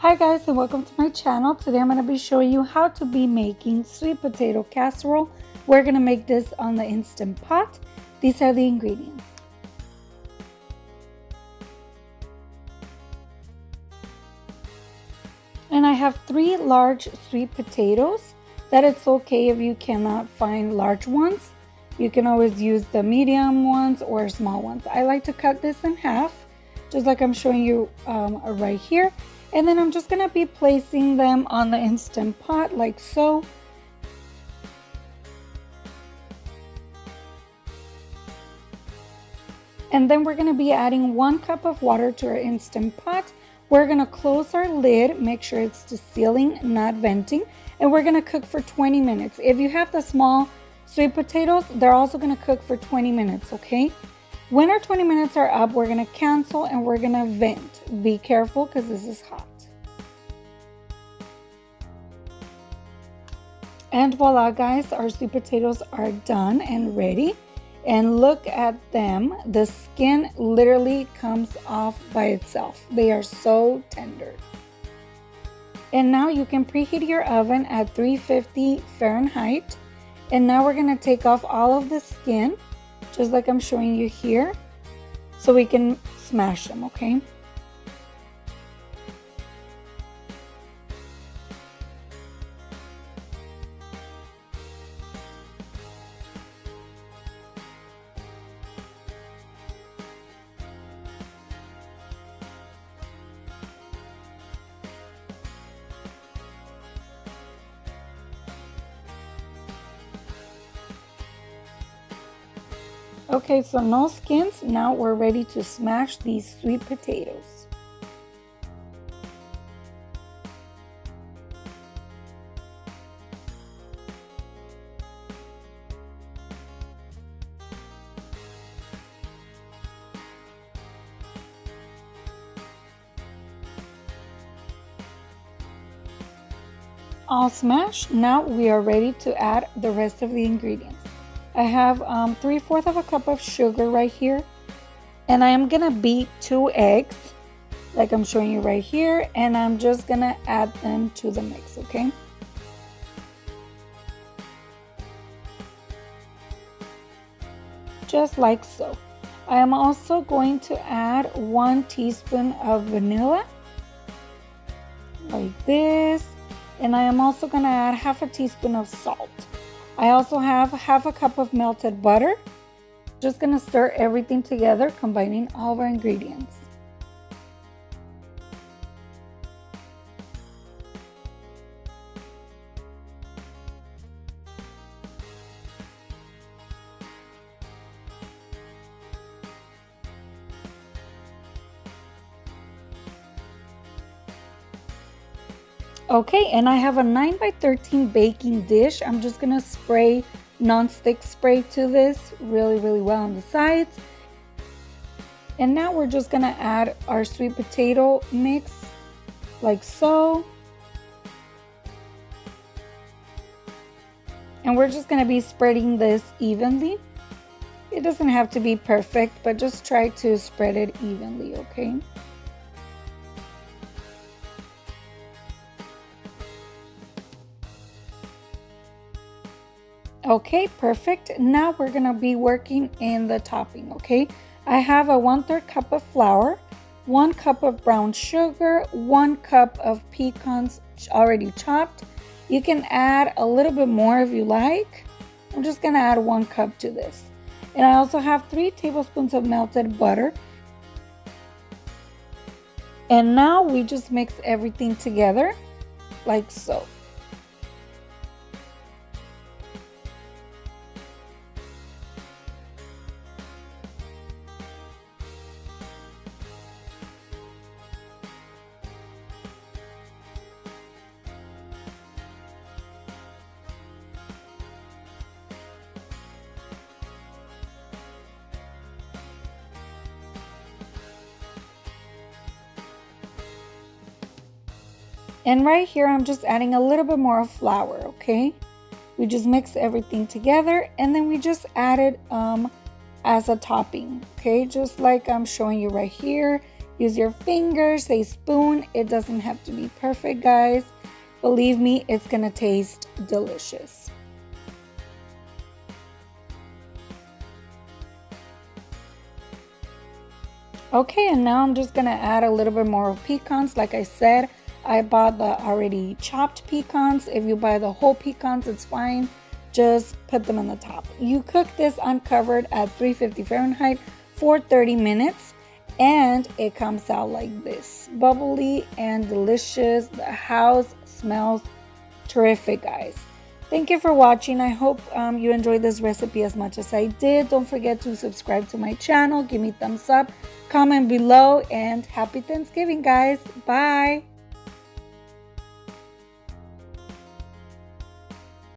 Hi guys, and welcome to my channel. Today I'm going to be showing you how to be making sweet potato casserole. We're going to make this on the Instant Pot. These are the ingredients. And I have 3 large sweet potatoes. That it's okay if you cannot find large ones. You can always use the medium ones or small ones. I like to cut this in half, just like I'm showing you right here. And then I'm just going to be placing them on the Instant Pot like so. And then we're going to be adding 1 cup of water to our Instant Pot. We're going to close our lid, make sure it's the ceiling, not venting. And we're going to cook for 20 minutes. If you have the small sweet potatoes, they're also going to cook for 20 minutes, okay? When our 20 minutes are up, we're going to cancel and we're going to vent. Be careful because this is hot. And voila guys, our sweet potatoes are done and ready. And look at them. The skin literally comes off by itself. They are so tender. And now you can preheat your oven at 350 Fahrenheit. And now we're going to take off all of the skin, just like I'm showing you here, so we can smash them, okay? Okay, so no skins. Now we're ready to smash these sweet potatoes. All smashed. Now we are ready to add the rest of the ingredients. I have 3/4 of a cup of sugar right here, and I am gonna beat 2 eggs like I'm showing you right here, and I'm just gonna add them to the mix, okay? Just like so. I am also going to add 1 teaspoon of vanilla like this, and I am also gonna add 1/2 teaspoon of salt. I also have 1/2 cup of melted butter. Just gonna stir everything together, combining all of our ingredients. Okay, and I have a 9x13 baking dish. I'm just gonna spray non-stick spray to this really well on the sides. And now we're just gonna add our sweet potato mix like so. And we're just gonna be spreading this evenly. It doesn't have to be perfect, but just try to spread it evenly, okay? Okay, perfect. Now we're gonna be working in the topping, okay? I have a 1/3 cup of flour, 1 cup of brown sugar, 1 cup of pecans already chopped. You can add a little bit more if you like. I'm just gonna add 1 cup to this. And I also have 3 tablespoons of melted butter. And now we just mix everything together like so. And right here, I'm just adding a little bit more of flour, okay? We just mix everything together, and then we just add it as a topping, okay? Just like I'm showing you right here. Use your fingers, a spoon. It doesn't have to be perfect, guys. Believe me, it's gonna taste delicious. Okay, and now I'm just gonna add a little bit more of pecans. Like I said, I bought the already chopped pecans. If you buy the whole pecans, it's fine. Just put them on the top. You cook this uncovered at 350 Fahrenheit for 30 minutes, and it comes out like this, bubbly and delicious. The house smells terrific, guys. Thank you for watching. I hope you enjoyed this recipe as much as I did. Don't forget to subscribe to my channel. Give me thumbs up, comment below, and happy Thanksgiving, guys. Bye.